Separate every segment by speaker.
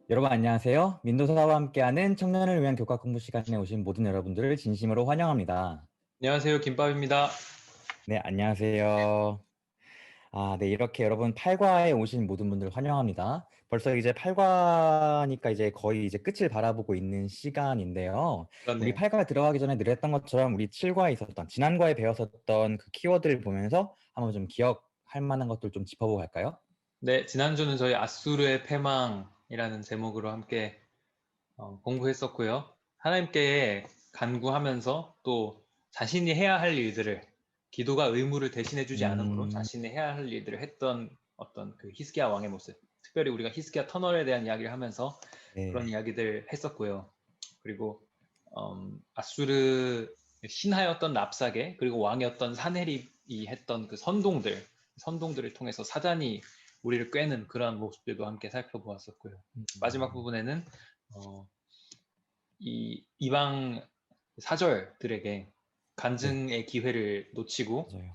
Speaker 1: 여러분 안녕하세요. 민도사와 함께하는 청년을 위한 교과 공부 시간에 오신 모든 여러분들을 진심으로 환영합니다.
Speaker 2: 안녕하세요. 김밥입니다.
Speaker 1: 네, 안녕하세요. 네, 이렇게 여러분 8과에 오신 모든 분들 환영합니다. 벌써 이제 8과니까 이제 거의 이제 끝을 바라보고 있는 시간인데요. 우리
Speaker 2: 그렇네요.
Speaker 1: 8과 들어가기 전에 늘 했던 것처럼 우리 7과에 있었던, 지난과에 배웠었던 그 키워드를 보면서 한번 좀 기억할 만한 것들 좀 짚어보고 갈까요?
Speaker 2: 네, 지난주는 저희 아수르의 패망이라는 제목으로 함께 공부했었고요. 하나님께 간구하면서 또 자신이 해야 할 일들을, 기도가 의무를 대신해주지 않으므로
Speaker 1: 음,
Speaker 2: 자신이 해야 할 일들을 했던 어떤 그 히스기야 왕의 모습, 특별히 우리가 히스기야 터널에 대한 이야기를 하면서 그런
Speaker 1: 네,
Speaker 2: 이야기들 했었고요. 그리고 아수르 신하였던 랍사게, 그리고 왕이었던 사네립이 했던 그 선동들을 통해서 사단이 우리를 꿰는 그러한 모습들도 함께 살펴보았었고요. 마지막 부분에는 어, 이 이방 사절들에게
Speaker 1: 네,
Speaker 2: 간증의 기회를 놓치고
Speaker 1: 맞아요.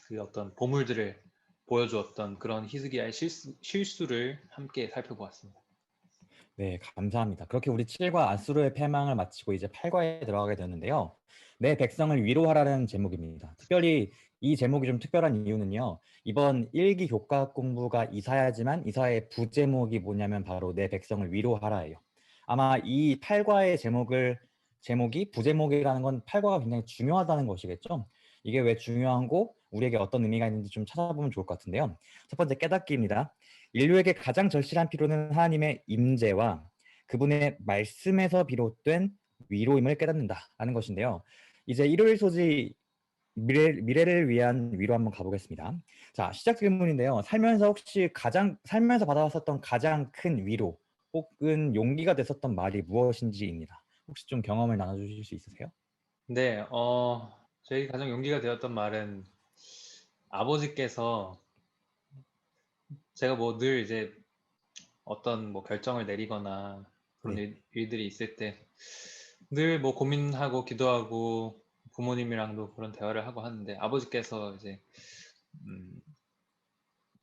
Speaker 2: 그 어떤 보물들을 보여주었던 그런 히스기야의 실수를 함께 살펴보았습니다.
Speaker 1: 네, 감사합니다. 그렇게 우리 7과 아수르의 패망을 마치고 이제 8과에 들어가게 되었는데요. 내 백성을 위로하라는 제목입니다. 특별히 이 제목이 좀 특별한 이유는요. 이번 1기 교과 공부가 이사야지만 이사야의 부제목이 뭐냐면 바로 내 백성을 위로하라예요. 아마 이 8과의 제목이 부제목이라는 건 8과가 굉장히 중요하다는 것이겠죠. 이게 왜 중요하고 우리에게 어떤 의미가 있는지 좀 찾아보면 좋을 것 같은데요. 첫 번째 깨닫기입니다. 인류에게 가장 절실한 필요는 하나님의 임재와 그분의 말씀에서 비롯된 위로임을 깨닫는다라는 것인데요. 이제 일요일 소지 미래를 위한 위로 한번 가보겠습니다. 자, 시작 질문인데요. 살면서 받아왔었던 가장 큰 위로 혹은 용기가 됐었던 말이 무엇인지입니다. 혹시 좀 경험을 나눠주실 수 있으세요?
Speaker 2: 네, 저희 가장 용기가 되었던 말은 아버지께서 제가 뭐 늘 이제 어떤 뭐 결정을 내리거나 그런
Speaker 1: 네.
Speaker 2: 일들이 있을 때 늘 뭐 고민하고 기도하고 부모님이랑도 그런 대화를 하고 하는데 아버지께서 이제 음,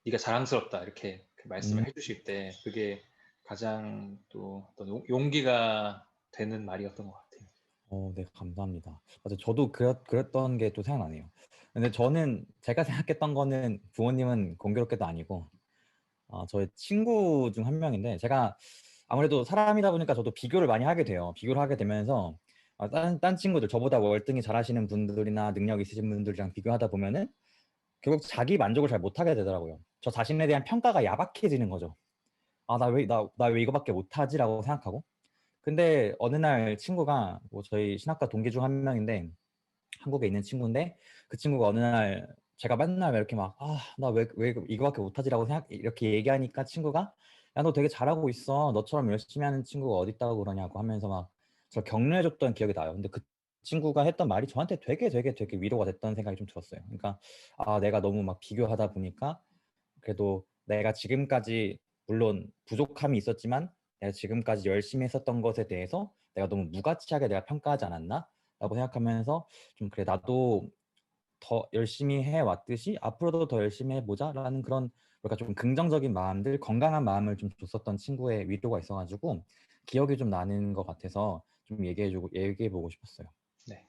Speaker 2: 네가 자랑스럽다 이렇게 그 말씀을
Speaker 1: 음,
Speaker 2: 해주실 때 그게 가장 또 어떤 용기가 되는 말이었던 것 같아요.
Speaker 1: 네, 감사합니다. 맞아요. 저도 그랬던 게 또 생각나네요. 근데 저는 제가 생각했던 거는 부모님은 공교롭게도 아니고, 저의 친구 중 한 명인데, 제가 아무래도 사람이다 보니까 저도 비교를 많이 하게 돼요. 비교를 하게 되면서, 딴 친구들, 저보다 월등히 잘하시는 분들이나 능력 있으신 분들이랑 비교하다 보면은, 결국 자기 만족을 잘 못하게 되더라고요. 저 자신에 대한 평가가 야박해지는 거죠. 나 왜 이거밖에 못하지라고 생각하고. 근데 어느 날 친구가 뭐 저희 신학과 동기 중 한 명인데 한국에 있는 친구인데 그 친구가 어느 날 제가 맨날 이렇게 막 나 왜 이거밖에 못하지라고 생각 이렇게 얘기하니까 친구가 야 너 되게 잘하고 있어 너처럼 열심히 하는 친구가 어디 있다고 그러냐고 하면서 막 저 격려해줬던 기억이 나요. 근데 그 친구가 했던 말이 저한테 되게 위로가 됐던 생각이 좀 들었어요. 그러니까 내가 너무 막 비교하다 보니까 그래도 내가 지금까지 물론 부족함이 있었지만 내가 지금까지 열심히 했었던 것에 대해서 내가 너무 무가치하게 내가 평가하지 않았나? 라고 생각하면서 좀 그래 나도 더 열심히 해왔듯이 앞으로도 더 열심히 해보자 라는 그런 뭐랄까 좀 긍정적인 마음들 건강한 마음을 좀 줬었던 친구의 위로가 있어가지고 기억이 좀 나는 것 같아서 좀 얘기해보고 싶었어요.
Speaker 2: 네.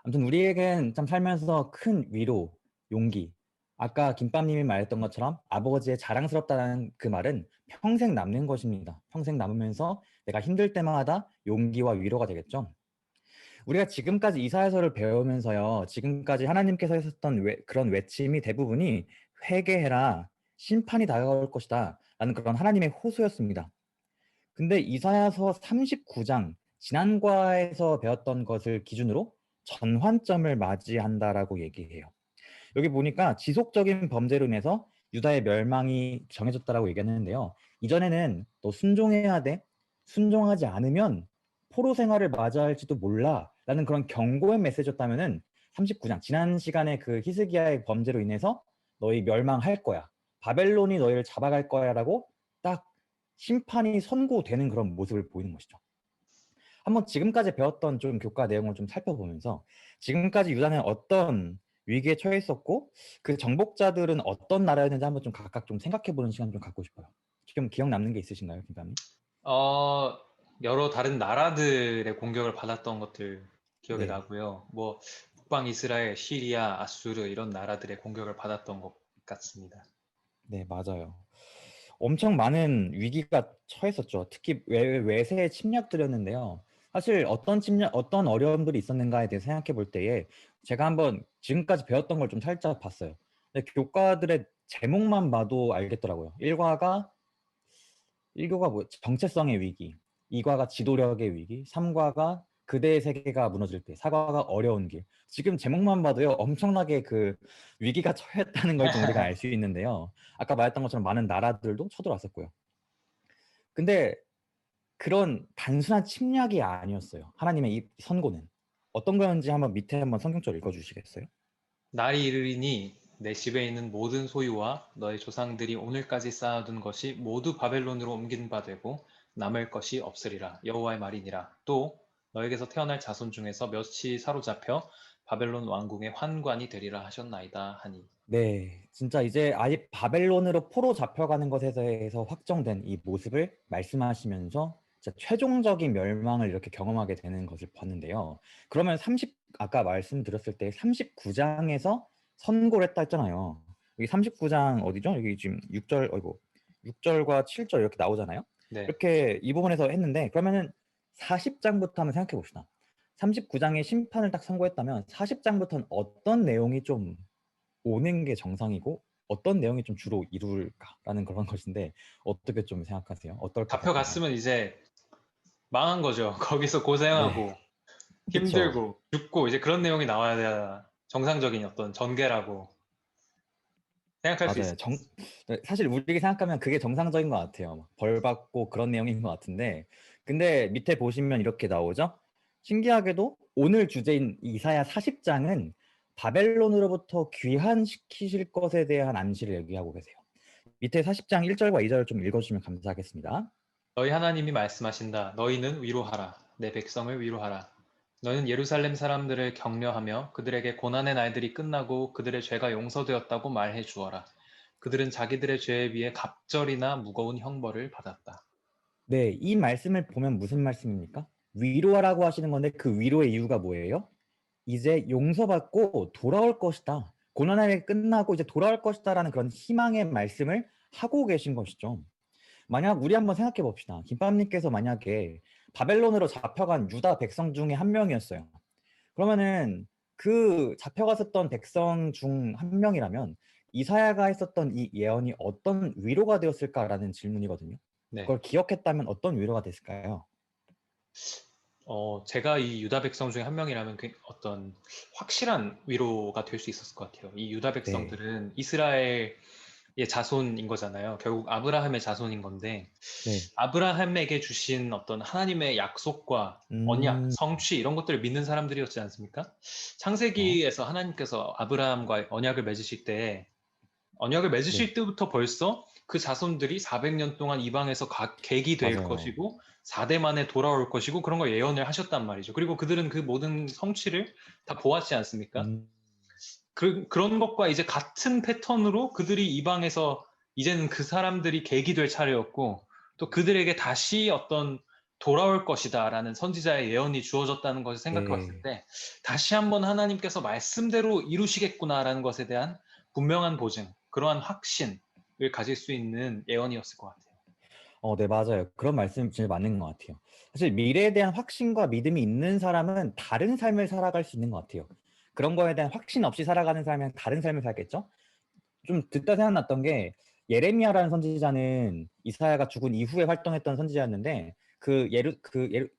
Speaker 1: 아무튼 우리에겐 참 살면서 큰 위로, 용기. 아까 김밥님이 말했던 것처럼 아버지의 자랑스럽다는 그 말은 평생 남는 것입니다. 평생 남으면서 내가 힘들 때마다 용기와 위로가 되겠죠. 우리가 지금까지 이사야서를 배우면서요, 지금까지 하나님께서 하셨던 그런 외침이 대부분이 회개해라, 심판이 다가올 것이다, 라는 그런 하나님의 호소였습니다. 근데 이사야서 39장, 지난과에서 배웠던 것을 기준으로 전환점을 맞이한다라고 얘기해요. 여기 보니까 지속적인 범죄로 인해서 유다의 멸망이 정해졌다라고 얘기했는데요. 이전에는 너 순종해야 돼. 순종하지 않으면 포로 생활을 맞이할지도 몰라. 라는 그런 경고의 메시지였다면은 39장 지난 시간에 그 히스기야의 범죄로 인해서 너희 멸망할 거야. 바벨론이 너희를 잡아갈 거야라고 딱 심판이 선고되는 그런 모습을 보이는 것이죠. 한번 지금까지 배웠던 좀 교과 내용을 좀 살펴보면서 지금까지 유다는 어떤 위기에 처해 있었고 그 정복자들은 어떤 나라였는지 한번 좀 각각 좀 생각해 보는 시간 좀 갖고 싶어요. 지금 기억 남는 게 있으신가요, 김감님?
Speaker 2: 어, 여러 다른 나라들의 공격을 받았던 것들 기억이
Speaker 1: 네.
Speaker 2: 나고요. 뭐 북방 이스라엘, 시리아, 아수르 이런 나라들의 공격을 받았던 것 같습니다.
Speaker 1: 네, 맞아요. 엄청 많은 위기가 처했었죠. 특히 외세의 침략들이었는데요. 사실 어떤 침략, 어떤 어려움들이 있었는가에 대해 생각해 볼 때에 제가 한번 지금까지 배웠던 걸 좀 살짝 봤어요. 근데 교과들의 제목만 봐도 알겠더라고요. 1과가 뭐 정체성의 위기, 2과가 지도력의 위기, 3과가 그대의 세계가 무너질 때, 4과가 어려운 길. 지금 제목만 봐도요, 엄청나게 그 위기가 처했다는 걸 좀 우리가 알 수 있는데요. 아까 말했던 것처럼 많은 나라들도 쳐들어왔었고요. 근데 그런 단순한 침략이 아니었어요. 하나님의 이 선고는. 어떤 거였는지 한번 밑에 한번 성경절 읽어주시겠어요?
Speaker 2: 날이 이르리니 내 집에 있는 모든 소유와 너의 조상들이 오늘까지 쌓아둔 것이 모두 바벨론으로 옮긴 바 되고 남을 것이 없으리라. 여호와의 말이니라. 또 너에게서 태어날 자손 중에서 몇이 사로잡혀 바벨론 왕궁의 환관이 되리라 하셨나이다 하니.
Speaker 1: 네, 진짜 이제 아예 바벨론으로 포로 잡혀가는 것에 대해서 확정된 이 모습을 말씀하시면서 진짜 최종적인 멸망을 이렇게 경험하게 되는 것을 봤는데요. 그러면 아까 말씀드렸을 때 39장에서 선고를 했다 했잖아요. 여기 39장 어디죠? 여기 지금 6절, 어이구, 6절과 7절 이렇게 나오잖아요.
Speaker 2: 네.
Speaker 1: 이렇게 이 부분에서 했는데, 그러면은 40장부터 한번 생각해 봅시다. 39장의 심판을 딱 선고했다면 40장부터는 어떤 내용이 좀 오는 게 정상이고 어떤 내용이 좀 주로 이룰까라는 그런 것인데 어떻게 좀 생각하세요? 어떨 것 같으세요?
Speaker 2: 잡혀갔으면 이제 망한 거죠. 거기서
Speaker 1: 네,
Speaker 2: 고생하고
Speaker 1: 그쵸.
Speaker 2: 힘들고 죽고 이제 그런 내용이 나와야 정상적인 어떤 전개라고 생각할 수
Speaker 1: 맞아요.
Speaker 2: 있을 것 같습니다.
Speaker 1: 네, 사실 우리가 생각하면 그게 정상적인 것 같아요. 벌 받고 그런 내용인 것 같은데 근데 밑에 보시면 이렇게 나오죠. 신기하게도 오늘 주제인 이사야 40장은 바벨론으로부터 귀환시키실 것에 대한 암시를 얘기하고 계세요. 밑에 40장 1절과 2절을 좀 읽어주시면 감사하겠습니다.
Speaker 2: 너희 하나님이 말씀하신다. 너희는 위로하라. 내 백성을 위로하라. 너희는 예루살렘 사람들을 격려하며 그들에게 고난의 날들이 끝나고 그들의 죄가 용서되었다고 말해 주어라. 그들은 자기들의 죄에 비해 갑절이나 무거운 형벌을 받았다.
Speaker 1: 네, 이 말씀을 보면 무슨 말씀입니까? 위로하라고 하시는 건데 그 위로의 이유가 뭐예요? 이제 용서받고 돌아올 것이다. 고난의 끝나고 이제 돌아올 것이다라는 그런 희망의 말씀을 하고 계신 것이죠. 만약 우리 한번 생각해 봅시다. 김밥님께서 만약에 바벨론으로 잡혀간 유다 백성 중에 한 명이었어요. 그러면은 그 잡혀갔었던 백성 중 한 명이라면 이사야가 했었던 이 예언이 어떤 위로가 되었을까라는 질문이거든요.
Speaker 2: 네.
Speaker 1: 그걸 기억했다면 어떤 위로가 됐을까요?
Speaker 2: 제가 이 유다 백성 중에 한 명이라면 어떤 확실한 위로가 될 수 있었을 것 같아요. 이 유다
Speaker 1: 네,
Speaker 2: 백성들은 이스라엘의 자손인 거잖아요. 결국 아브라함의 자손인 건데,
Speaker 1: 네,
Speaker 2: 아브라함에게 주신 어떤 하나님의 약속과 언약,
Speaker 1: 음,
Speaker 2: 성취 이런 것들을 믿는 사람들이었지 않습니까?
Speaker 1: 어,
Speaker 2: 창세기에서 하나님께서 아브라함과 언약을 맺으실 때, 언약을
Speaker 1: 네,
Speaker 2: 맺으실 때부터 벌써 그 자손들이 400년 동안 이방에서 객이 될
Speaker 1: 맞아요.
Speaker 2: 것이고 4대 만에 돌아올 것이고 그런 걸 예언을 하셨단 말이죠. 그리고 그들은 그 모든 성취를 다 보았지 않습니까?
Speaker 1: 음,
Speaker 2: 그런 것과 이제 같은 패턴으로 그들이 이방에서 이제는 그 사람들이 객이 될 차례였고 또 그들에게 다시 어떤 돌아올 것이다라는 선지자의 예언이 주어졌다는 것을 생각해 봤을
Speaker 1: 네.
Speaker 2: 때 다시 한번 하나님께서 말씀대로 이루시겠구나라는 것에 대한 분명한 보증, 그러한 확신을 가질 수 있는 예언이었을 것 같아요.
Speaker 1: 네, 맞아요. 그런 말씀 진짜 맞는 것 같아요. 사실 미래에 대한 확신과 믿음이 있는 사람은 다른 삶을 살아갈 수 있는 것 같아요. 그런 거에 대한 확신 없이 살아가는 사람은 다른 삶을 살겠죠? 좀 듣다 생각났던 게 예레미야라는 선지자는 이사야가 죽은 이후에 활동했던 선지자였는데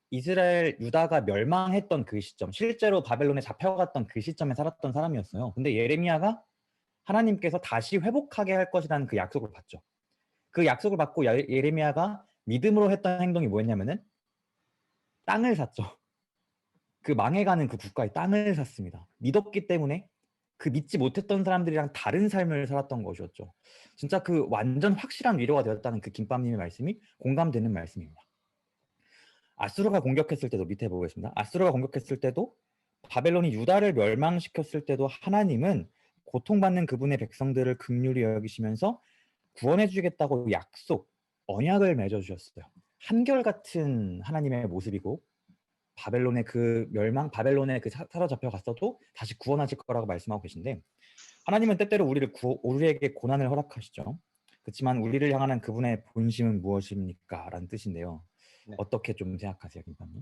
Speaker 1: 이스라엘 유다가 멸망했던 그 시점, 실제로 바벨론에 잡혀갔던 그 시점에 살았던 사람이었어요. 근데 예레미야가 하나님께서 다시 회복하게 할 것이라는 그 약속을 받죠. 그 약속을 받고 예레미야가 믿음으로 했던 행동이 뭐였냐면은 땅을 샀죠. 그 망해가는 그 국가의 땅을 샀습니다. 믿었기 때문에 그 믿지 못했던 사람들이랑 다른 삶을 살았던 것이었죠. 진짜 그 완전 확실한 위로가 되었다는 그 김밥님의 말씀이 공감되는 말씀입니다. 아수르가 공격했을 때도 밑에 보겠습니다. 아수르가 공격했을 때도 바벨론이 유다를 멸망시켰을 때도 하나님은 고통받는 그분의 백성들을 긍휼히 여기시면서 구원해 주겠다고 약속, 언약을 맺어 주셨어요. 한결같은 하나님의 모습이고 바벨론의 그 멸망, 바벨론에 그 사로잡혀 갔어도 다시 구원하실 거라고 말씀하고 계신데 하나님은 때때로 우리에게 고난을 허락하시죠. 그렇지만 우리를 향하는 그분의 본심은 무엇입니까? 라는 뜻인데요.
Speaker 2: 네.
Speaker 1: 어떻게 좀 생각하세요, 김사님?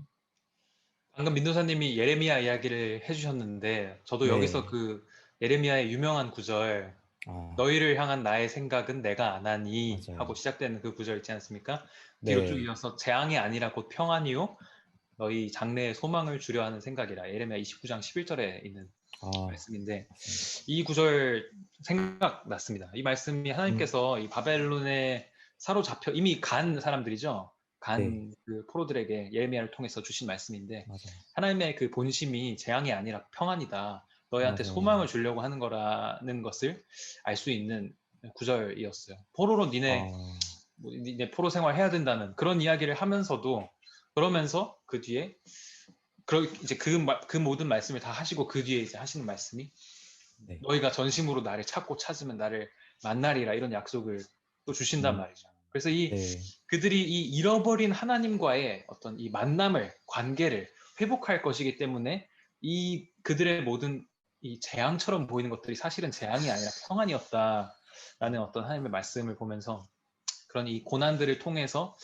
Speaker 2: 방금 민도사님이 예레미야 이야기를 해주셨는데 저도 여기서
Speaker 1: 네.
Speaker 2: 그 예레미야의 유명한 구절
Speaker 1: 아,
Speaker 2: 너희를 향한 나의 생각은 내가 안 하니 하고
Speaker 1: 맞아요.
Speaker 2: 시작되는 그 구절 있지 않습니까? 뒤로 쭉
Speaker 1: 네.
Speaker 2: 이어서 재앙이 아니라 곧 평안이요 너희 장래에 소망을 주려 하는 생각이라 예레미야 29장 11절에 있는
Speaker 1: 아,
Speaker 2: 말씀인데
Speaker 1: 맞습니다.
Speaker 2: 이 구절 생각났습니다. 이 말씀이
Speaker 1: 음,
Speaker 2: 하나님께서 이 바벨론에 사로잡혀 이미 간 사람들이죠.
Speaker 1: 네.
Speaker 2: 간 그 포로들에게 예레미야를 통해서 주신 말씀인데
Speaker 1: 맞아요.
Speaker 2: 하나님의 그 본심이 재앙이 아니라 평안이다. 너희한테
Speaker 1: 맞아요.
Speaker 2: 소망을 주려고 하는 거라는 것을 알 수 있는 구절이었어요. 포로로
Speaker 1: 아,
Speaker 2: 니네 포로 생활 해야 된다는 그런 이야기를 하면서도 그러면서 그 뒤에 이제 그 모든 말씀을 다 하시고 그 뒤에 이제 하시는 말씀이
Speaker 1: 네.
Speaker 2: 너희가 전심으로 나를 찾고 찾으면 나를 만나리라 이런 약속을 또 주신단
Speaker 1: 음,
Speaker 2: 말이죠. 그래서 이
Speaker 1: 네.
Speaker 2: 그들이 이 잃어버린 하나님과의 어떤 이 만남을 관계를 회복할 것이기 때문에 이 그들의 모든 이 재앙처럼 보이는 것들이 사실은 재앙이 아니라 평안이었다라는 어떤 하나님의 말씀을 보면서 그런 이 고난들을 통해서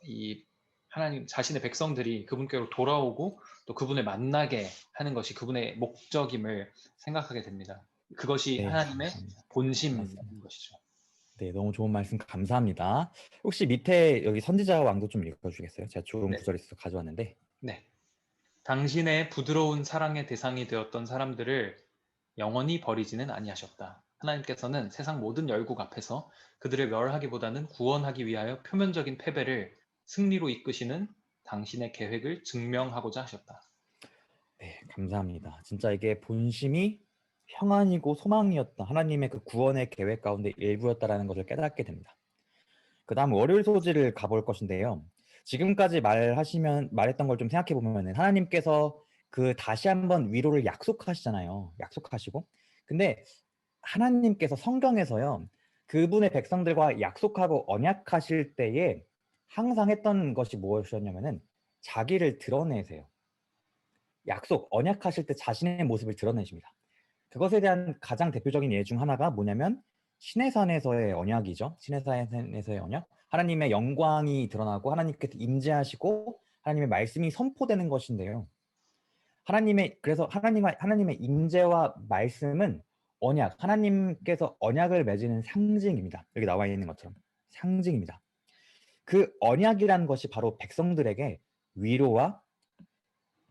Speaker 2: 이 하나님 자신의 백성들이 그분께로 돌아오고 또 그분을 만나게 하는 것이 그분의 목적임을 생각하게 됩니다. 그것이
Speaker 1: 네,
Speaker 2: 하나님의
Speaker 1: 감사합니다.
Speaker 2: 본심인
Speaker 1: 맞습니다.
Speaker 2: 것이죠.
Speaker 1: 네, 너무 좋은 말씀 감사합니다. 혹시 밑에 여기 선지자 왕도 좀 읽어주겠어요? 제가 좋은
Speaker 2: 네,
Speaker 1: 구절 있어서 가져왔는데.
Speaker 2: 네. 당신의 부드러운 사랑의 대상이 되었던 사람들을 영원히 버리지는 아니하셨다. 하나님께서는 세상 모든 열국 앞에서 그들을 멸하기보다는 구원하기 위하여 표면적인 패배를 승리로 이끄시는 당신의 계획을 증명하고자 하셨다.
Speaker 1: 네, 감사합니다. 진짜 이게 본심이 평안이고 소망이었다. 하나님의 그 구원의 계획 가운데 일부였다라는 것을 깨닫게 됩니다. 그 다음 월요일 소지를 가볼 것인데요. 지금까지 말했던 걸 좀 생각해 보면은 하나님께서 그 다시 한번 위로를 약속하시잖아요. 약속하시고. 근데 하나님께서 성경에서요. 그분의 백성들과 약속하고 언약하실 때에 항상 했던 것이 무엇이었냐면은 자기를 드러내세요. 언약하실 때 자신의 모습을 드러내십니다. 그것에 대한 가장 대표적인 예 중 하나가 뭐냐면 시내산에서의 언약이죠. 시내산에서의 언약. 하나님의 영광이 드러나고 하나님께서 임재하시고 하나님의 말씀이 선포되는 것인데요. 그래서 하나님의 임재와 말씀은 언약, 하나님께서 언약을 맺는 상징입니다. 여기 나와 있는 것처럼 상징입니다. 그 언약이라는 것이 바로 백성들에게 위로와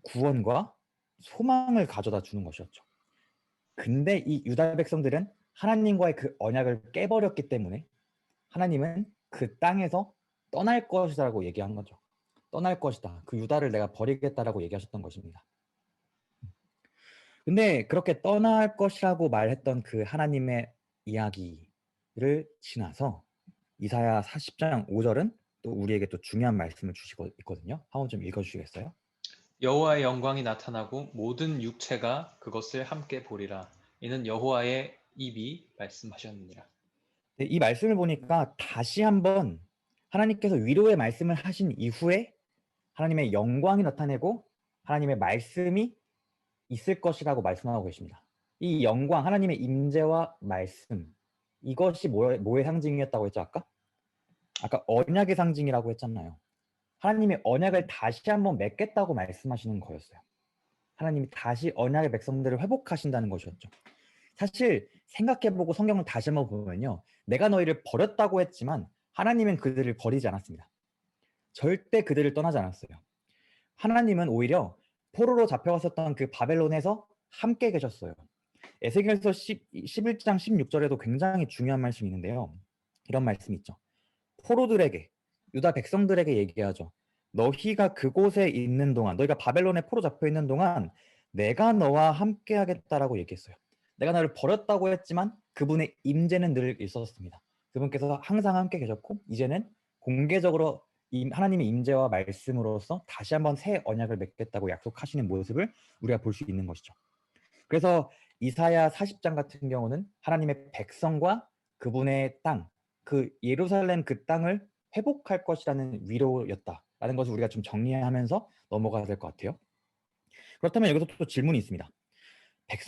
Speaker 1: 구원과 소망을 가져다 주는 것이었죠. 근데 이 유다 백성들은 하나님과의 그 언약을 깨버렸기 때문에 하나님은 그 땅에서 떠날 것이다라고 얘기한 거죠. 떠날 것이다. 그 유다를 내가 버리겠다라고 얘기하셨던 것입니다. 근데 그렇게 떠날 것이라고 말했던 그 하나님의 이야기를 지나서 이사야 40장 5절은 또 우리에게 또 중요한 말씀을 주시고 있거든요. 한번 좀 읽어주시겠어요?
Speaker 2: 여호와의 영광이 나타나고 모든 육체가 그것을 함께 보리라. 이는 여호와의 입이 말씀하셨느니라.
Speaker 1: 네, 이 말씀을 보니까 다시 한번 하나님께서 위로의 말씀을 하신 이후에 하나님의 영광이 나타내고 하나님의 말씀이 있을 것이라고 말씀하고 계십니다. 이 영광, 하나님의 임재와 말씀, 이것이 뭐의 상징이었다고 했죠, 아까? 아까 언약의 상징이라고 했잖아요. 하나님의 언약을 다시 한번 맺겠다고 말씀하시는 거였어요. 하나님이 다시 언약의 백성들을 회복하신다는 것이었죠. 사실 생각해보고 성경을 다시 한번 보면요. 내가 너희를 버렸다고 했지만 하나님은 그들을 버리지 않았습니다. 절대 그들을 떠나지 않았어요. 하나님은 오히려 포로로 잡혀갔었던 그 바벨론에서 함께 계셨어요. 에스겔서 11장 16절에도 굉장히 중요한 말씀이 있는데요. 이런 말씀이 있죠. 포로들에게, 유다 백성들에게 얘기하죠. 너희가 그곳에 있는 동안, 너희가 바벨론에 포로 잡혀 있는 동안 내가 너와 함께 하겠다라고 얘기했어요. 내가 너를 버렸다고 했지만 그분의 임재는 늘 있었습니다. 그분께서 항상 함께 계셨고 이제는 공개적으로 하나님의 임재와 말씀으로서 다시 한번 새 언약을 맺겠다고 약속하시는 모습을 우리가 볼 수 있는 것이죠. 그래서 이사야 40장 같은 경우는 하나님의 백성과 그분의 땅, 그 예루살렘 그 땅을 회복할 것이라는 위로였다라는 것을 우리가 좀 정리하면서 넘어가야 될 것 같아요. 그렇다면 여기서 또 질문이 있습니다.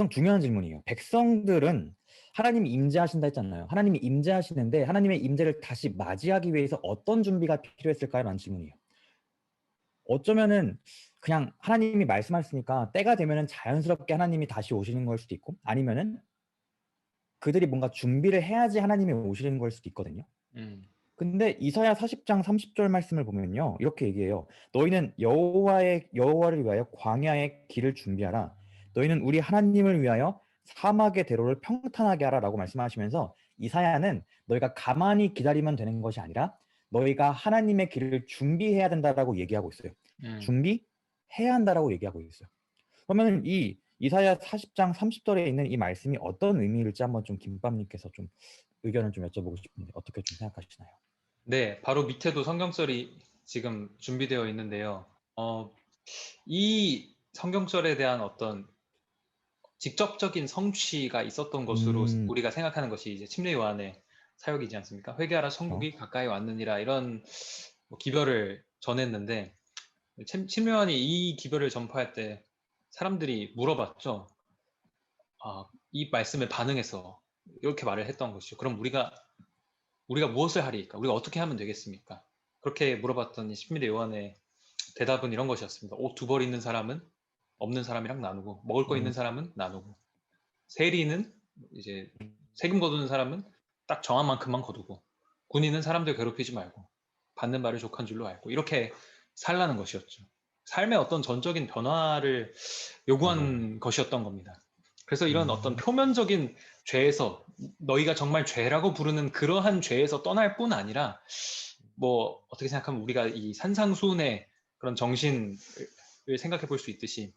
Speaker 1: 중요한 질문이에요. 백성들은 하나님이 임재하신다 했잖아요. 하나님이 임재하시는데 하나님의 임재를 다시 맞이하기 위해서 어떤 준비가 필요했을까요? 라는 질문이에요. 어쩌면은 그냥 하나님이 말씀하셨으니까 때가 되면은 자연스럽게 하나님이 다시 오시는 걸 수도 있고, 아니면은 그들이 뭔가 준비를 해야지 하나님이 오시는 걸 수도 있거든요.
Speaker 2: 음,
Speaker 1: 근데 이사야 40장 30절 말씀을 보면요, 이렇게 얘기해요. 너희는 여호와를 위하여 광야의 길을 준비하라. 너희는 우리 하나님을 위하여 사막의 대로를 평탄하게 하라라고 말씀하시면서, 이사야는 너희가 가만히 기다리면 되는 것이 아니라 너희가 하나님의 길을 준비해야 된다라고 얘기하고 있어요.
Speaker 2: 음.
Speaker 1: 준비해야 한다라고 얘기하고 있어요. 그러면 이 이사야 40장 30절에 있는 이 말씀이 어떤 의미일지 한번 좀 김밥님께서 좀 의견을 좀 여쭤보고 싶은데 어떻게 좀 생각하시나요?
Speaker 2: 네, 바로 밑에도 성경절이 지금 준비되어 있는데요. 이 성경절에 대한 어떤 직접적인 성취가 있었던 것으로
Speaker 1: 음,
Speaker 2: 우리가 생각하는 것이 이제 침례 요한의 사역이지 않습니까? 회개하라
Speaker 1: 그렇죠.
Speaker 2: 천국이 가까이 왔느니라 이런 뭐 기별을 전했는데 침례 요한이 이 기별을 전파할 때 사람들이 물어봤죠. 이 말씀에 반응해서 이렇게 말을 했던 것이죠. 그럼 우리가 무엇을 하리까? 우리가 어떻게 하면 되겠습니까? 그렇게 물어봤더니 십밀대 요한의 대답은 이런 것이었습니다. 옷 두 벌 있는 사람은 없는 사람이랑 나누고, 먹을 거 있는
Speaker 1: 음,
Speaker 2: 사람은 나누고, 세리는 이제 세금 거두는 사람은 딱 정한 만큼만 거두고, 군인은 사람들 괴롭히지 말고, 받는 바를 족한 줄로 알고, 이렇게 살라는 것이었죠. 삶의 어떤 전적인 변화를
Speaker 1: 맞아요.
Speaker 2: 요구한 것이었던 겁니다. 그래서 이런 어떤
Speaker 1: 음,
Speaker 2: 표면적인 죄에서 너희가 정말 죄라고 부르는 그러한 죄에서 떠날 뿐 아니라 뭐 어떻게 생각하면 우리가 이 산상수훈의 그런 정신을 생각해 볼 수 있듯이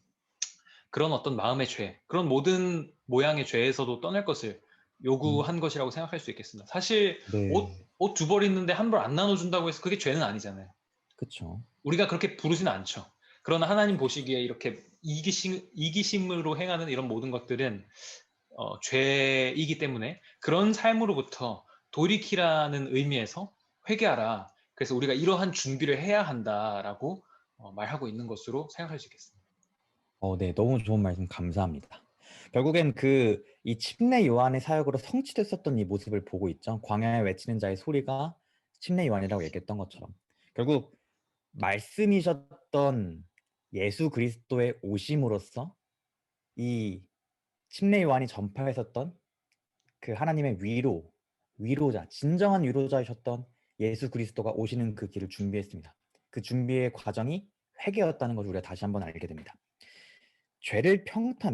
Speaker 2: 그런 어떤 마음의 죄, 그런 모든 모양의 죄에서도 떠날 것을
Speaker 1: 음,
Speaker 2: 요구한 것이라고 생각할 수 있겠습니다. 사실
Speaker 1: 네,
Speaker 2: 옷 두 벌 있는데 한 벌 안 나눠준다고 해서 그게 죄는 아니잖아요.
Speaker 1: 그쵸.
Speaker 2: 우리가 그렇게 부르지는 않죠. 그러나 하나님 보시기에 이렇게 이기심으로 행하는 이런 모든 것들은 죄이기 때문에 그런 삶으로부터 돌이키라는 의미에서 회개하라. 그래서 우리가 이러한 준비를 해야 한다라고 말하고 있는 것으로 생각할 수 있겠습니다.
Speaker 1: 네, 너무 좋은 말씀 감사합니다. 결국엔 이 침례 요한의 사역으로 성취됐었던 이 모습을 보고 있죠. 광야에 외치는 자의 소리가 침례 요한이라고 얘기했던 것처럼. 결국 말씀이셨던 예수 그리스도의 오심으로써 이 침례 요한이 전파했었던 그 하나님의 위로자, 진정한 위로자이셨던 예수 그리스도가 오시는 그 길을 준비했습니다. 그 준비의 과정이 회개였다는 것을 우리가 다시 한번 알게 됩니다.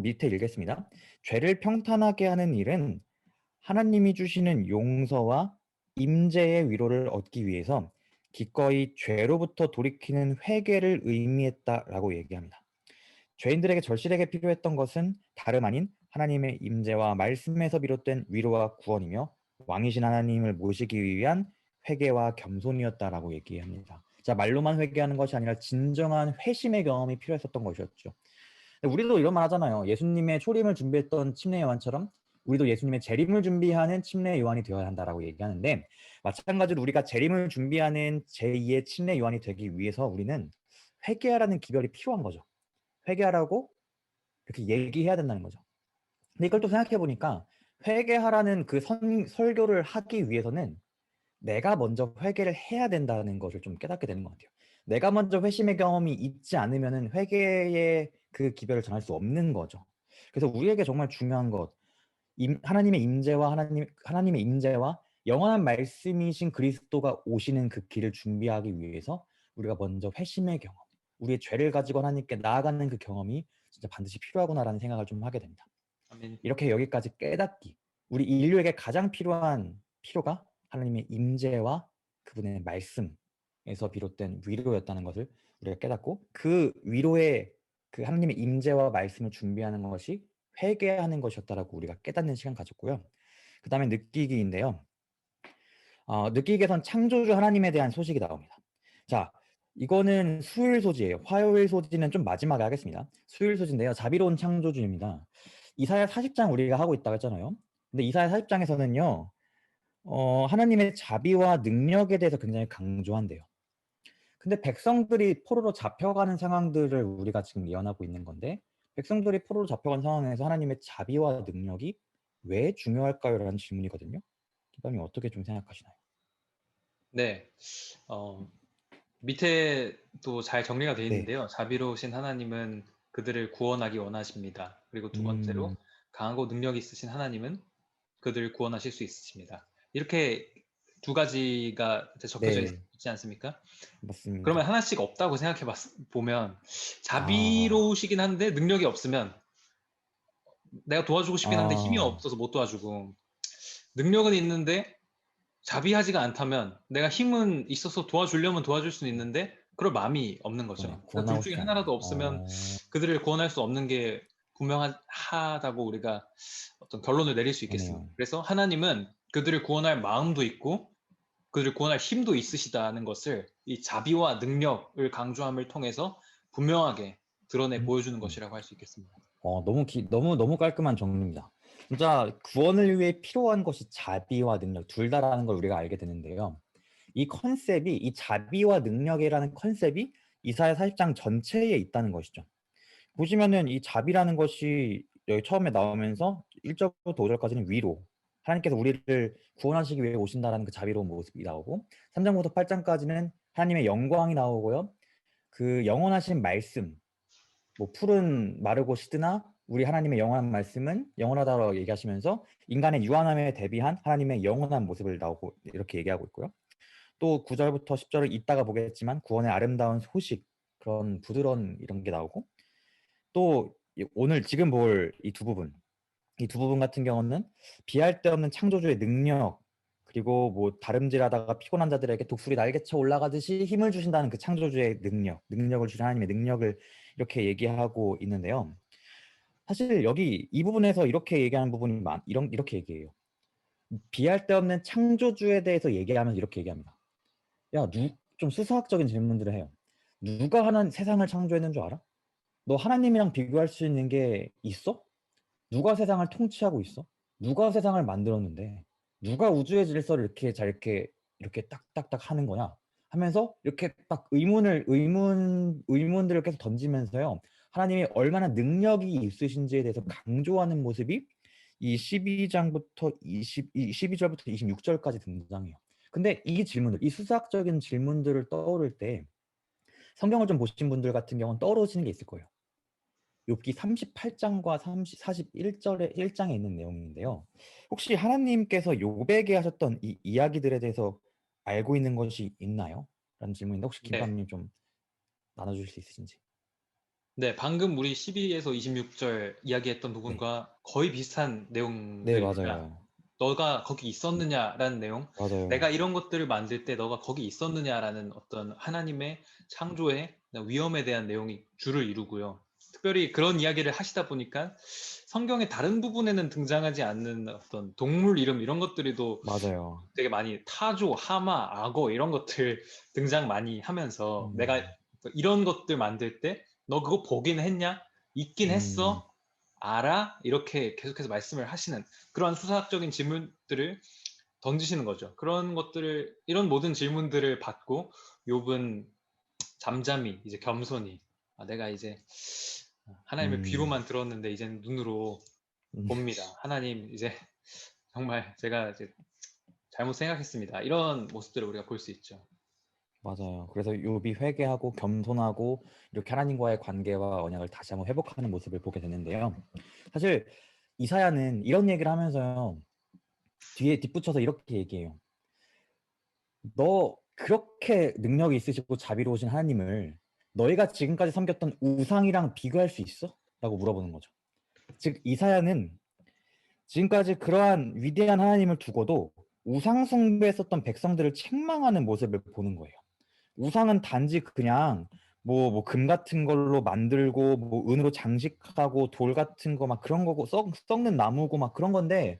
Speaker 1: 밑에 읽겠습니다. 죄를 평탄하게 하는 일은 하나님이 주시는 용서와 임재의 위로를 얻기 위해서 기꺼이 죄로부터 돌이키는 회개를 의미했다라고 얘기합니다. 죄인들에게 절실하게 필요했던 것은 다름 아닌 하나님의 임재와 말씀에서 비롯된 위로와 구원이며 왕이신 하나님을 모시기 위한 회개와 겸손이었다라고 얘기합니다. 자, 말로만 회개하는 것이 아니라 진정한 회심의 경험이 필요했었던 것이었죠. 우리도 이런 말 하잖아요. 예수님의 초림을 준비했던 침례 요한처럼 우리도 예수님의 재림을 준비하는 침례 요한이 되어야 한다라고 얘기하는데, 마찬가지로 우리가 재림을 준비하는 제2의 침례 요한이 되기 위해서 우리는 회개하라는 기별이 필요한 거죠. 회개하라고 이렇게 얘기해야 된다는 거죠. 근데 이걸 또 생각해 보니까 회개하라는 설교를 하기 위해서는 내가 먼저 회개를 해야 된다는 것을 좀 깨닫게 되는 것 같아요. 내가 먼저 회심의 경험이 있지 않으면은 회개의 그 기별을 전할 수 없는 거죠. 그래서 우리에게 정말 중요한 것, 하나님의 임재와 영원한 말씀이신 그리스도가 오시는 그 길을 준비하기 위해서 우리가 먼저 회심의 경험, 우리의 죄를 가지고 하나님께 나아가는 그 경험이 진짜 반드시 필요하구나라는 생각을 좀 하게 됩니다.
Speaker 2: 아멘.
Speaker 1: 이렇게 여기까지 깨닫기, 우리 인류에게 가장 필요한 필요가 하나님의 임재와 그분의 말씀에서 비롯된 위로였다는 것을 우리가 깨닫고, 그 위로의 그 하나님의 임재와 말씀을 준비하는 것이 회개하는 것이었다라고 우리가 깨닫는 시간 가졌고요. 그 다음에 느끼기인데요. 느끼기에선 창조주 하나님에 대한 소식이 나옵니다. 자, 이거는 수요일 소지예요. 화요일 소지는 좀 마지막에 하겠습니다. 수요일 소지인데요. 자비로운 창조주입니다. 이사야 40장 우리가 하고 있다고 했잖아요. 근데 이사야 40장에서는요. 하나님의 자비와 능력에 대해서 굉장히 강조한대요. 근데 백성들이 포로로 잡혀가는 상황들을 우리가 지금 예언하고 있는 건데 백성들이 포로로 잡혀간 상황에서 하나님의 자비와 능력이 왜 중요할까요?라는 질문이거든요. 기범님 어떻게 좀 생각하시나요?
Speaker 2: 네. 밑에 또 잘 정리가 되어
Speaker 1: 네.
Speaker 2: 있는데요. 자비로우신 하나님은 그들을 구원하기 원하십니다. 그리고 두
Speaker 1: 음.
Speaker 2: 번째로 강하고 능력 있으신 하나님은 그들을 구원하실 수 있으십니다. 이렇게 두 가지가 이제 적혀져
Speaker 1: 네.
Speaker 2: 있지 않습니까? 그러면
Speaker 1: 맞습니다.
Speaker 2: 하나씩 없다고 생각해 보면
Speaker 1: 아.
Speaker 2: 자비로우시긴 한데 능력이 없으면 내가 도와주고 싶긴 한데 힘이
Speaker 1: 아.
Speaker 2: 없어서 못 도와주고 능력은 있는데 자비하지가 않다면 내가 힘은 있어서 도와주려면 도와줄 수는 있는데 그럴 마음이 없는
Speaker 1: 그러네요.
Speaker 2: 거죠. 그러니까 둘
Speaker 1: 구원하고
Speaker 2: 중에
Speaker 1: 싶지 않은.
Speaker 2: 하나라도 없으면 그들을 구원할 수 없는 게 분명하다고 우리가 어떤 결론을 내릴 수 있겠습니다.
Speaker 1: 그러네요.
Speaker 2: 그래서 하나님은 그들을 구원할 마음도 있고 그들을 구원할 힘도 있으시다는 것을 이 자비와 능력을 강조함을 통해서 분명하게 드러내
Speaker 1: 음.
Speaker 2: 보여주는 것이라고 할 수 있겠습니다.
Speaker 1: 너무 깔끔한 정리입니다. 진짜 구원을 위해 필요한 것이 자비와 능력 둘 다라는 걸 우리가 알게 되는데요. 이 컨셉이 이 자비와 능력이라는 컨셉이 이사야 40장 전체에 있다는 것이죠. 보시면은 이 자비라는 것이 여기 처음에 나오면서 1절부터 5절까지는 위로 하나님께서 우리를 구원하시기 위해 오신다라는 그 자비로운 모습이 나오고 3장부터 8장까지는 하나님의 영광이 나오고요. 그 영원하신 말씀 뭐 푸른 마르고 시드나 우리 하나님의 영원한 말씀은 영원하다고 얘기하시면서 인간의 유한함에 대비한 하나님의 영원한 모습을 나오고 이렇게 얘기하고 있고요. 또 9절부터 10절을 이따가 보겠지만 구원의 아름다운 소식 그런 부드러운 이런 게 나오고 또 오늘 지금 볼 이 두 부분 같은 경우는 비할 데 없는 창조주의 능력 그리고 뭐 다름질하다가 피곤한 자들에게 독수리 날개쳐 올라가듯이 힘을 주신다는 그 창조주의 능력을 주신 하나님의 능력을 이렇게 얘기하고 있는데요. 사실 여기 이 부분에서 이렇게 얘기하는 부분이 이렇게 얘기해요. 비할 데 없는 창조주에 대해서 얘기하면서 이렇게 얘기합니다. 좀 수사학적인 질문들을 해요. 누가 하나 세상을 창조했는 줄 알아? 너 하나님이랑 비교할 수 있는 게 있어? 누가 세상을 통치하고 있어? 누가 세상을 만들었는데? 누가 우주의 질서를 이렇게 딱딱딱 하는 거냐? 하면서 이렇게 딱 의문들을 계속 던지면서요. 하나님이 얼마나 능력이 있으신지에 대해서 강조하는 모습이 이 12장부터 12절부터 26절까지 등장해요. 근데 이 수사학적인 질문들을 떠오를 때 성경을 좀 보신 분들 같은 경우는 떠오르시는 게 있을 거예요. 욥기 38장과 41절에 1장에 있는 내용인데요. 혹시 하나님께서 욥에게 하셨던 이 이야기들에 대해서 알고 있는 것이 있나요? 라는 질문인데 혹시
Speaker 2: 네.
Speaker 1: 김밥님 좀 나눠주실 수 있으신지.
Speaker 2: 네, 방금 우리 12에서 26절 이야기했던
Speaker 1: 네.
Speaker 2: 부분과 거의 비슷한
Speaker 1: 네,
Speaker 2: 내용들입니다.
Speaker 1: 맞아요.
Speaker 2: 너가 거기 있었느냐라는 내용, 내가
Speaker 1: 맞아요.
Speaker 2: 이런 것들을 만들 때 너가 거기 있었느냐라는 어떤 하나님의 창조의 위험에 대한 내용이 주를 이루고요. 특별히 그런 이야기를 하시다 보니까 성경의 다른 부분에는 등장하지 않는 어떤 동물 이름 이런 것들이도
Speaker 1: 맞아요.
Speaker 2: 되게 많이 타조, 하마, 악어 이런 것들 등장 많이 하면서 내가
Speaker 1: 음,
Speaker 2: 이런 것들 만들 때 너 그거 보긴 했냐? 있긴
Speaker 1: 음,
Speaker 2: 했어? 알아? 이렇게 계속해서 말씀을 하시는 그러한 수사학적인 질문들을 던지시는 거죠. 그런 것들을 이런 모든 질문들을 받고 욥은 잠잠히 이제 겸손히 내가 이제 하나님의
Speaker 1: 음,
Speaker 2: 귀로만 들었는데 이제는 눈으로
Speaker 1: 음,
Speaker 2: 봅니다. 하나님 이제 정말 제가 이제 잘못 생각했습니다. 이런 모습들을 우리가 볼 수 있죠.
Speaker 1: 맞아요. 그래서 욥이 회개하고 겸손하고 이렇게 하나님과의 관계와 언약을 다시 한번 회복하는 모습을 보게 되는데요. 사실 이사야는 이런 얘기를 하면서요. 뒤에 뒷붙여서 이렇게 얘기해요. 너 그렇게 능력이 있으시고 자비로우신 하나님을 너희가 지금까지 섬겼던 우상이랑 비교할 수 있어? 라고 물어보는 거죠. 즉 이사야는 지금까지 그러한 위대한 하나님을 두고도 우상 숭배했었던 백성들을 책망하는 모습을 보는 거예요. 우상은 단지 그냥 뭐 금 같은 걸로 만들고 뭐 은으로 장식하고 돌 같은 거 막 그런 거고 썩는 나무고 막 그런 건데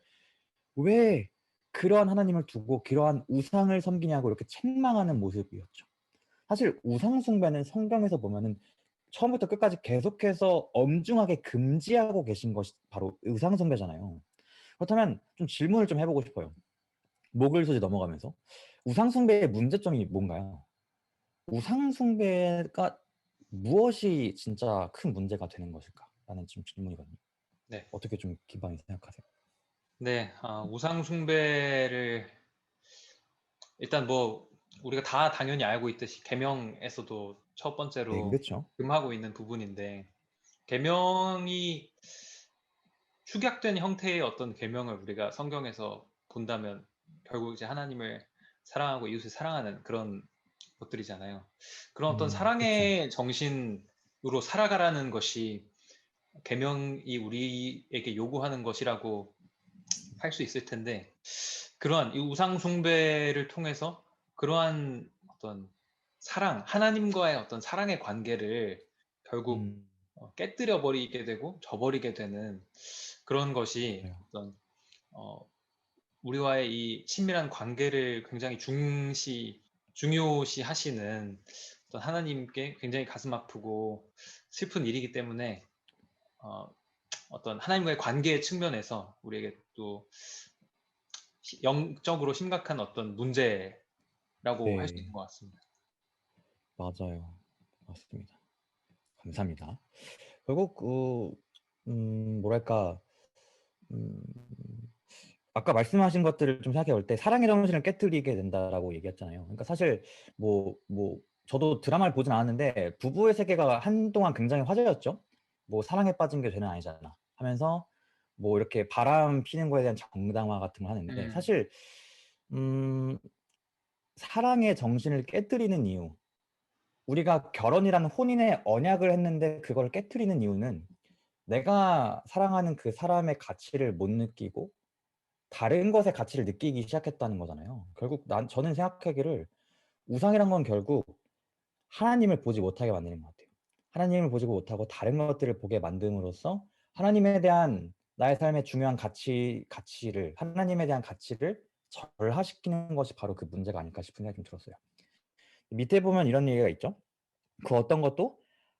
Speaker 1: 왜 그러한 하나님을 두고 그러한 우상을 섬기냐고 이렇게 책망하는 모습이었죠. 사실 우상 숭배는 성경에서 보면은 처음부터 끝까지 계속해서 엄중하게 금지하고 계신 것이 바로 우상 숭배잖아요. 그렇다면 좀 질문을 좀 해보고 싶어요. 목을소지 넘어가면서 우상숭배의 문제점이 뭔가요? 우상숭배가 무엇이 진짜 큰 문제가 되는 것일까? 라는 지금 질문이거든요.
Speaker 2: 네.
Speaker 1: 어떻게 좀 기반이 생각하세요?
Speaker 2: 네, 우상 숭배를 일단 뭐 우리가 다 당연히 알고 있듯이 계명에서도 첫
Speaker 1: 네,
Speaker 2: 번째로
Speaker 1: 그렇죠.
Speaker 2: 금하고 있는 부분인데 계명이 축약된 형태의 어떤 계명을 우리가 성경에서 본다면 결국 이제 하나님을 사랑하고 이웃을 사랑하는 그런 것들이잖아요. 그런 어떤
Speaker 1: 그렇죠.
Speaker 2: 사랑의 정신으로 살아가라는 것이 계명이 우리에게 요구하는 것이라고 할 수 있을 텐데 그러한 이 우상 숭배를 통해서 그러한 어떤 사랑, 하나님과의 어떤 사랑의 관계를 결국
Speaker 1: 음,
Speaker 2: 깨뜨려 버리게 되고 저버리게 되는 그런 것이
Speaker 1: 맞아요.
Speaker 2: 어떤 우리와의 이 친밀한 관계를 굉장히 중요시 하시는 어떤 하나님께 굉장히 가슴 아프고 슬픈 일이기 때문에 어, 어떤 하나님과의 관계의 측면에서 우리에게 또 영적으로 심각한 어떤 문제라고 할 수 있는
Speaker 1: 네,
Speaker 2: 것 같습니다.
Speaker 1: 맞아요. 맞습니다. 감사합니다. 결국 뭐랄까, 음, 아까 말씀하신 것들을 좀 생각해 볼 때 사랑의 정신을 깨뜨리게 된다라고 얘기했잖아요. 그러니까 사실 저도 드라마를 보진 않았는데 부부의 세계가 한동안 굉장히 화제였죠. 뭐 사랑에 빠진 게 죄는 아니잖아 하면서 뭐 이렇게 바람 피는 거에 대한 정당화 같은 걸 하는데
Speaker 2: 음,
Speaker 1: 사실 음, 사랑의 정신을 깨뜨리는 이유, 우리가 결혼이라는 혼인의 언약을 했는데 그걸 깨뜨리는 이유는 내가 사랑하는 그 사람의 가치를 못 느끼고 다른 것의 가치를 느끼기 시작했다는 거잖아요. 결국 저는 생각하기를 우상이란 건 결국 하나님을 보지 못하게 만드는 것 같아요. 하나님을 보지 못하고 다른 것들을 보게 만듦으로써 하나님에 대한 나의 삶의 중요한 가치를 하나님에 대한 가치를 절하시키는 것이 바로 그 문제가 아닐까 싶은 생각이 좀 들었어요. 밑에 보면 이런 얘기가 있죠. 그 어떤 것도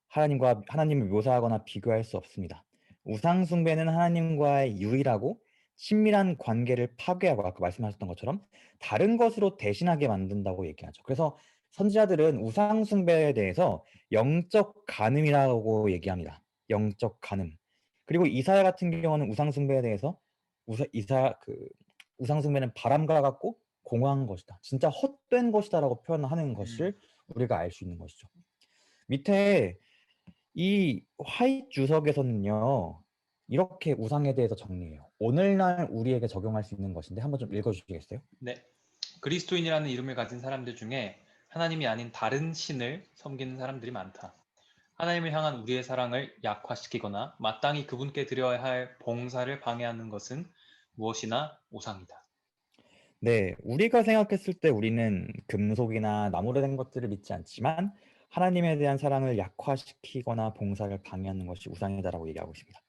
Speaker 1: 하나님과 하나님을 묘사하거나 비교할 수 없습니다. 우상 숭배는 하나님과의 유일하고 친밀한 관계를 파괴하고 아까 말씀하셨던 것처럼 다른 것으로 대신하게 만든다고 얘기하죠. 그래서 선지자들은 우상 숭배에 대해서 영적 간음이라고 얘기합니다. 영적 간음. 그리고 이사야 같은 경우는 우상 숭배에 대해서 우상 숭배는 바람과 같고 공허한 것이다. 진짜 헛된 것이다라고 표현하는
Speaker 2: 음,
Speaker 1: 것을 우리가 알 수 있는 것이죠. 밑에 이 화이트 주석에서는요, 이렇게 우상에 대해서 정리해요. 오늘날 우리에게 적용할 수 있는 것인데 한번 좀 읽어주시겠어요?
Speaker 2: 네. 그리스도인이라는 이름을 가진 사람들 중에 하나님이 아닌 다른 신을 섬기는 사람들이 많다. 하나님을 향한 우리의 사랑을 약화시키거나 마땅히 그분께 드려야 할 봉사를 방해하는 것은 무엇이나 우상이다.
Speaker 1: 네, 우리가 생각했을 때 우리는 금속이나 나무로 된 것들을 믿지 않지만 하나님에 대한 사랑을 약화시키거나 봉사를 방해하는 것이 우상이다라고 얘기하고 있습니다.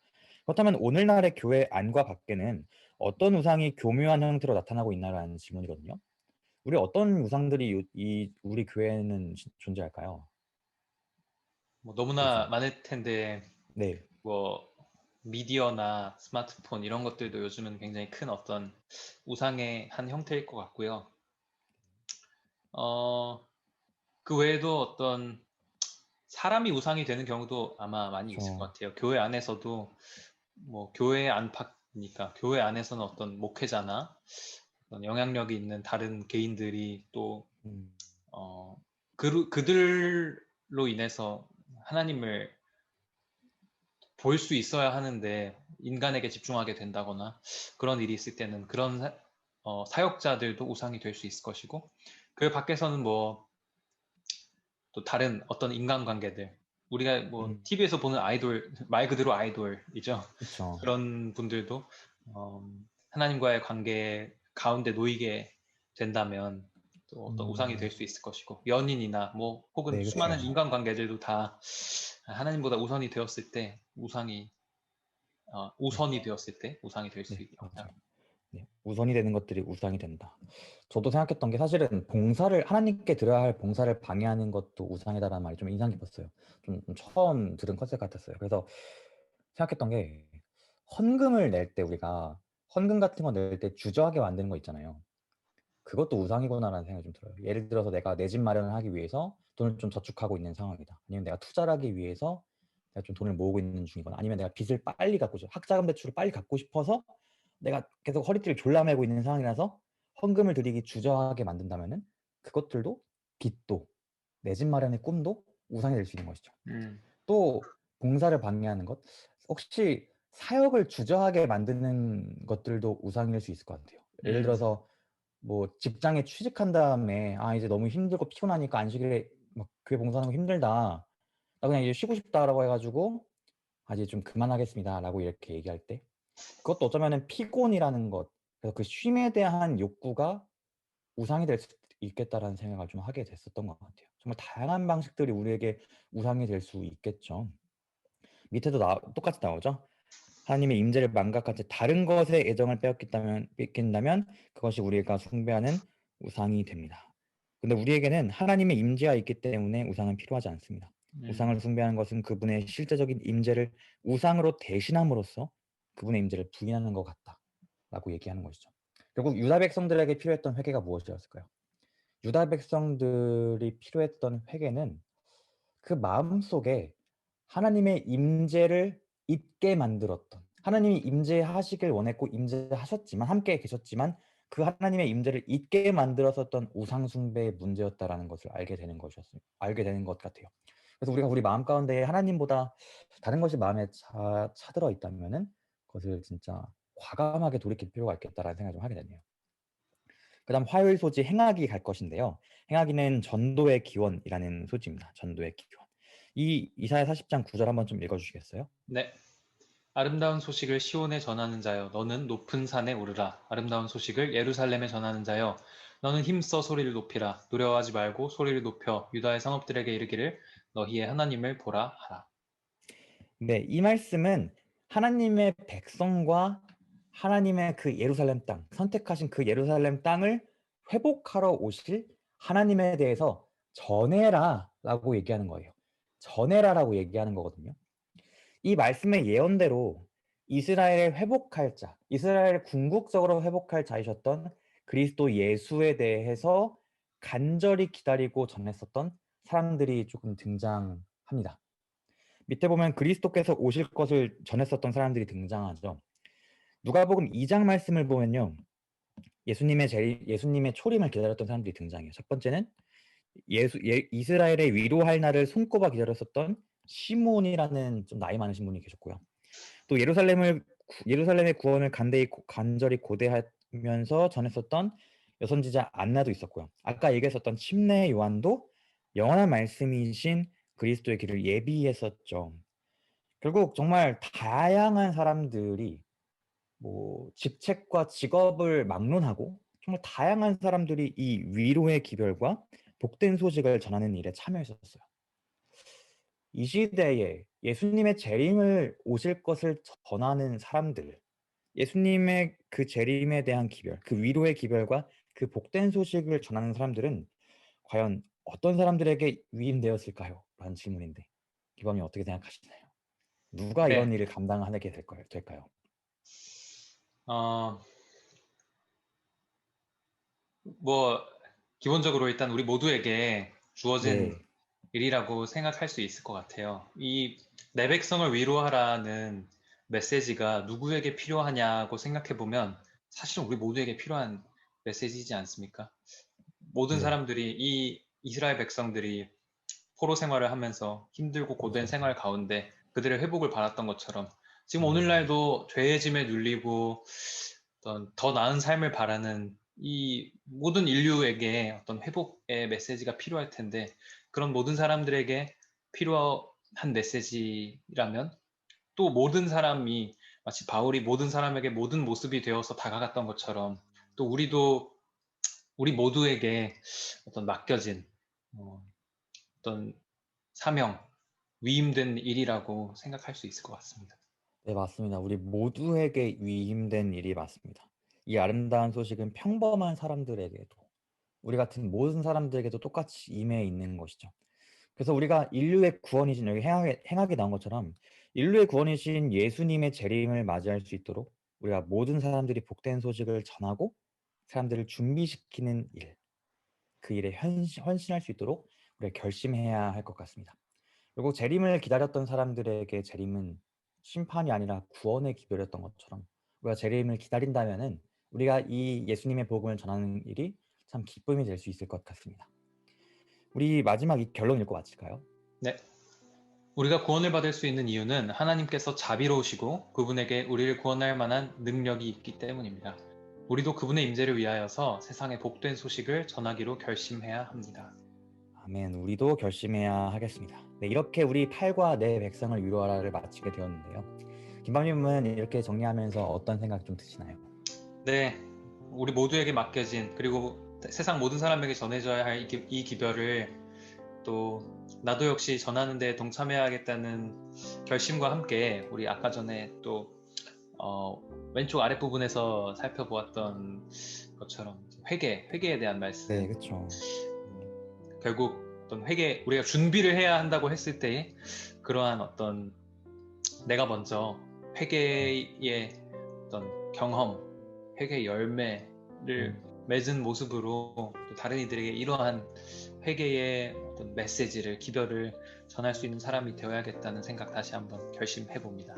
Speaker 1: 그렇다면 오늘날의 교회 안과 밖에는 어떤 우상이 교묘한 형태로 나타나고 있나라는 질문이거든요. 우리 어떤 우상들이 우리 교회에는 존재할까요?
Speaker 2: 뭐 너무나
Speaker 1: 요즘.
Speaker 2: 많을 텐데
Speaker 1: 네,
Speaker 2: 뭐 미디어나 스마트폰 이런 것들도 요즘은 굉장히 큰 어떤 우상의 한 형태일 것 같고요. 어, 그 외에도 어떤 사람이 우상이 되는 경우도 아마 많이 있을 것
Speaker 1: 저,
Speaker 2: 같아요. 교회 안에서도 뭐 교회 안팎이니까 교회 안에서는 어떤 목회자나 어떤 영향력이 있는 다른 개인들이 또
Speaker 1: 음,
Speaker 2: 어, 그들로 인해서 하나님을 볼 수 있어야 하는데 인간에게 집중하게 된다거나 그런 일이 있을 때는 그런 사역자들도 우상이 될 수 있을 것이고 그 밖에서는 뭐 또 다른 어떤 인간관계들 우리가 뭐
Speaker 1: 음,
Speaker 2: TV에서 보는 아이돌 말 그대로 아이돌이죠.
Speaker 1: 그쵸.
Speaker 2: 그런 분들도 어, 하나님과의 관계 가운데 놓이게 된다면 또 어떤 우상이 될
Speaker 1: 음,
Speaker 2: 수 있을 것이고 연인이나 뭐 혹은
Speaker 1: 네,
Speaker 2: 수많은
Speaker 1: 그쵸.
Speaker 2: 인간관계들도 다 하나님보다 우선이 되었을 때
Speaker 1: 네,
Speaker 2: 우선이 되었을 때 우상이 될 수
Speaker 1: 네,
Speaker 2: 있다고
Speaker 1: 맞아요.
Speaker 2: 생각합니다.
Speaker 1: 네, 우선이 되는 것들이 우상이 된다. 저도 생각했던 게 사실은 하나님께 드려야 할 봉사를 방해하는 것도 우상이다라는 말이 좀 인상 깊었어요. 좀 처음 들은 컨셉 같았어요. 그래서 생각했던 게 헌금을 낼 때 우리가 헌금 같은 거 낼 때 주저하게 만드는 거 있잖아요. 그것도 우상이구나라는 생각이 좀 들어요. 예를 들어서 내가 내 집 마련을 하기 위해서 돈을 좀 저축하고 있는 상황이다. 아니면 내가 투자를 하기 위해서 내가 좀 돈을 모으고 있는 중이거나 아니면 내가 빚을 빨리 갚고 싶어 학자금 대출을 빨리 갚고 싶어서 내가 계속 허리띠를 졸라매고 있는 상황이라서 헌금을 드리기 주저하게 만든다면은 그것들도 빚도 내 집 마련의 꿈도 우상이 될 수 있는 것이죠.
Speaker 2: 음,
Speaker 1: 또 봉사를 방해하는 것 혹시 사역을 주저하게 만드는 것들도 우상일 수 있을 것 같아요. 예를
Speaker 2: 음,
Speaker 1: 들어서 뭐 직장에 취직한 다음에 아 이제 너무 힘들고 피곤하니까 안식일에 막 교회 봉사하는 거 힘들다. 나 그냥 이제 쉬고 싶다라고 해가지고 아 이제 좀 그만하겠습니다라고 이렇게 얘기할 때 그것도 어쩌면은 피곤이라는 것 그래서 그 쉼에 대한 욕구가 우상이 될 수 있겠다라는 생각을 좀 하게 됐었던 것 같아요. 정말 다양한 방식들이 우리에게 우상이 될 수 있겠죠. 밑에도 똑같이 나오죠. 하나님의 임재를 망각한 채 다른 것에 애정을 뺏긴다면 그것이 우리가 숭배하는 우상이 됩니다. 근데 우리에게는 하나님의 임재가 있기 때문에 우상은 필요하지 않습니다.
Speaker 2: 음,
Speaker 1: 우상을 숭배하는 것은 그분의 실제적인 임재를 우상으로 대신함으로써 그분의 임재를 부인하는 것 같다라고 얘기하는 것이죠. 결국 유다 백성들에게 필요했던 회개가 무엇이었을까요? 유다 백성들이 필요했던 회개는 그 마음속에 하나님의 임재를 잊게 만들었던 하나님이 임재하시길 원했고 임재하셨지만 함께 계셨지만 그 하나님의 임재를 잊게 만들었었던 우상 숭배의 문제였다라는 것을 알게 되는 것 같아요. 그래서 우리가 우리 마음 가운데 하나님보다 다른 것이 마음에 차들어 있다면은 그것을 진짜 과감하게 돌이킬 필요가 있겠다라는 생각을 좀 하게 되네요. 그다음 화요일 소지 행하기 갈 것인데요. 행하기는 전도의 기원이라는 소지입니다. 전도의 기원. 이 이사야 40장 9절 한번 좀 읽어주시겠어요?
Speaker 2: 네. 아름다운 소식을 시온에 전하는 자여, 너는 높은 산에 오르라. 아름다운 소식을 예루살렘에 전하는 자여, 너는 힘써 소리를 높이라. 두려워하지 말고 소리를 높여 유다의 성읍들에게 이르기를 너희의 하나님을 보라 하라.
Speaker 1: 네, 이 말씀은 하나님의 백성과 하나님의 그 예루살렘 땅, 선택하신 그 예루살렘 땅을 회복하러 오실 하나님에 대해서 전해라라고 얘기하는 거예요. 전해라라고 얘기하는 거거든요. 이 말씀의 예언대로 이스라엘을 회복할 자, 이스라엘을 궁극적으로 회복할 자이셨던 그리스도 예수에 대해서 간절히 기다리고 전했었던 사람들이 조금 등장합니다. 밑에 보면 그리스도께서 오실 것을 전했었던 사람들이 등장하죠. 누가복음 2장 말씀을 보면요. 예수님의 초림을 기다렸던 사람들이 등장해요. 첫 번째는 이스라엘의 위로할 날을 손꼽아 기다렸었던 시몬이라는 좀 나이 많으신 분이 계셨고요. 또 예루살렘의 구원을 간절히 고대하면서 전했었던 여선지자 안나도 있었고요. 아까 얘기했었던 침례 요한도 영원한 말씀이신 그리스도의 길을 예비했었죠. 결국 정말 다양한 사람들이 뭐 직책과 직업을 막론하고 정말 다양한 사람들이 이 위로의 기별과 복된 소식을 전하는 일에 참여했었어요. 이 시대에 예수님의 재림을 오실 것을 전하는 사람들, 예수님의 그 재림에 대한 기별, 그 위로의 기별과 그 복된 소식을 전하는 사람들은 과연 어떤 사람들에게 위임되었을까요? 라는 질문인데 기범이 어떻게 생각하시나요? 누가 이런
Speaker 2: 네.
Speaker 1: 일을 감당하게 될까요?
Speaker 2: 어, 뭐, 기본적으로 일단 우리 모두에게 주어진
Speaker 1: 네,
Speaker 2: 일이라고 생각할 수 있을 것 같아요. 이 내 백성을 위로하라는 메시지가 누구에게 필요하냐고 생각해 보면 사실은 우리 모두에게 필요한 메시지이지 않습니까? 모든
Speaker 1: 네,
Speaker 2: 사람들이 이 이스라엘 백성들이 포로 생활을 하면서 힘들고 고된
Speaker 1: 맞아요.
Speaker 2: 생활 가운데 그들의 회복을 바랐던 것처럼 지금
Speaker 1: 네,
Speaker 2: 오늘날도 죄의 짐에 눌리고 어떤 더 나은 삶을 바라는 이 모든 인류에게 어떤 회복의 메시지가 필요할 텐데 그런 모든 사람들에게 필요한 메시지라면 또 모든 사람이 마치 바울이 모든 사람에게 모든 모습이 되어서 다가갔던 것처럼 또 우리 모두에게 어떤 맡겨진 어, 어떤 사명, 위임된 일이라고 생각할 수 있을 것 같습니다.
Speaker 1: 네, 맞습니다. 우리 모두에게 위임된 일이 맞습니다. 이 아름다운 소식은 평범한 사람들에게도, 우리 같은 모든 사람들에게도 똑같이 임해 있는 것이죠. 그래서 우리가 인류의 구원이신 여기 행하게 나온 것처럼 인류의 구원이신 예수님의 재림을 맞이할 수 있도록 우리가 모든 사람들이 복된 소식을 전하고 사람들을 준비시키는 일, 그 일에 헌신할 수 있도록 우리가 결심해야 할 것 같습니다. 그리고 재림을 기다렸던 사람들에게 재림은 심판이 아니라 구원의 기별이었던 것처럼 우리가 재림을 기다린다면은 우리가 이 예수님의 복음을 전하는 일이 참 기쁨이 될 수 있을 것 같습니다. 우리 마지막 이 결론 읽고 마칠까요?
Speaker 2: 네. 우리가 구원을 받을 수 있는 이유는 하나님께서 자비로우시고 그분에게 우리를 구원할 만한 능력이 있기 때문입니다. 우리도 그분의 임재를 위하여서 세상에 복된 소식을 전하기로 결심해야 합니다.
Speaker 1: 아멘. 우리도 결심해야 하겠습니다. 네, 이렇게 우리 팔과 내 백성을 위로하라를 마치게 되었는데요. 김밤님은 이렇게 정리하면서 어떤 생각 좀 드시나요?
Speaker 2: 네, 우리 모두에게 맡겨진 그리고 세상 모든 사람에게 전해져야 할 이 기별을 또 나도 역시 전하는 데 동참해야겠다는 결심과 함께 우리 아까 전에 또 왼쪽 아랫부분에서 살펴보았던 것처럼 회개에 대한 말씀.
Speaker 1: 네, 그렇죠.
Speaker 2: 결국 어떤 우리가 준비를 해야 한다고 했을 때 그러한 어떤 내가 먼저 회개의 어떤 경험, 회개의 열매를 맺은 모습으로 또 다른 이들에게 이러한 회개의 어떤 메시지를, 기별을 전할 수 있는 사람이 되어야겠다는 생각 다시 한번 결심해 봅니다.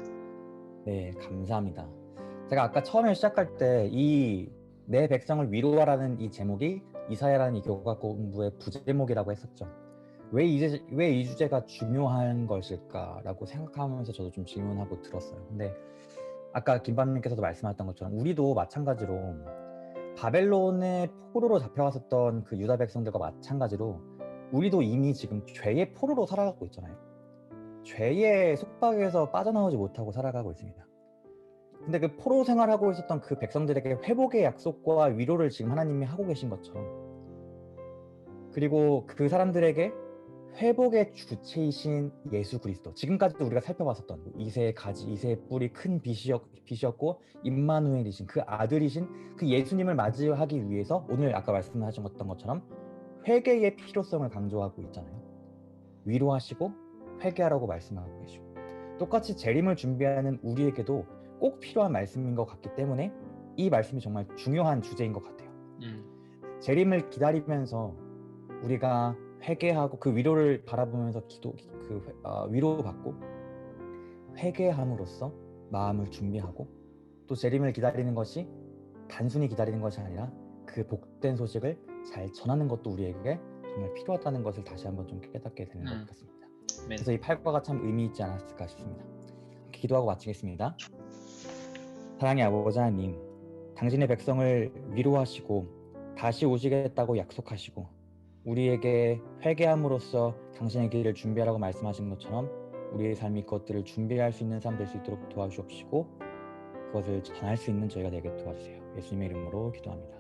Speaker 1: 네, 감사합니다. 제가 아까 처음에 시작할 때 이 내 백성을 위로하라는 이 제목이 이사야라는 이 교과 공부의 부제목이라고 했었죠. 왜 이 주제가 중요한 것일까라고 생각하면서 저도 좀 질문하고 들었어요. 근데 아까 김밤님께서도 말씀하셨던 것처럼 우리도 마찬가지로 바벨론의 포로로 잡혀갔었던 그 유다 백성들과 마찬가지로 우리도 이미 지금 죄의 포로로 살아가고 있잖아요. 죄의 속박에서 빠져나오지 못하고 살아가고 있습니다. 근데 그 포로 생활하고 있었던 그 백성들에게 회복의 약속과 위로를 지금 하나님이 하고 계신 것처럼, 그리고 그 사람들에게 회복의 주체이신 예수 그리스도, 지금까지도 우리가 살펴봤었던 이새의 가지, 이새의 뿔이 큰 빛이었고 임마누엘이신 그 아들이신 그 예수님을 맞이하기 위해서 오늘 아까 말씀하셨던 것처럼 회개의 필요성을 강조하고 있잖아요. 위로하시고 회개하라고 말씀하고 계시고, 똑같이 재림을 준비하는 우리에게도 꼭 필요한 말씀인 것 같기 때문에 이 말씀이 정말 중요한 주제인 것 같아요. 재림을 기다리면서 우리가 회개하고 그 위로를 바라보면서 위로받고 회개함으로써 마음을 준비하고, 또 재림을 기다리는 것이 단순히 기다리는 것이 아니라 그 복된 소식을 잘 전하는 것도 우리에게 정말 필요하다는 것을 다시 한번 좀 깨닫게 되는 것 같습니다. 그래서 이 팔과가 참 의미 있지 않았을까 싶습니다. 기도하고 마치겠습니다. 사랑의 아버지 하나님, 당신의 백성을 위로하시고 다시 오시겠다고 약속하시고 우리에게 회개함으로써 당신의 길을 준비하라고 말씀하신 것처럼 우리의 삶이 그것들을 준비할 수 있는 사람 될 수 있도록 도와주옵시고 그것을 전할 수 있는 저희가 되게 도와주세요. 예수님의 이름으로 기도합니다.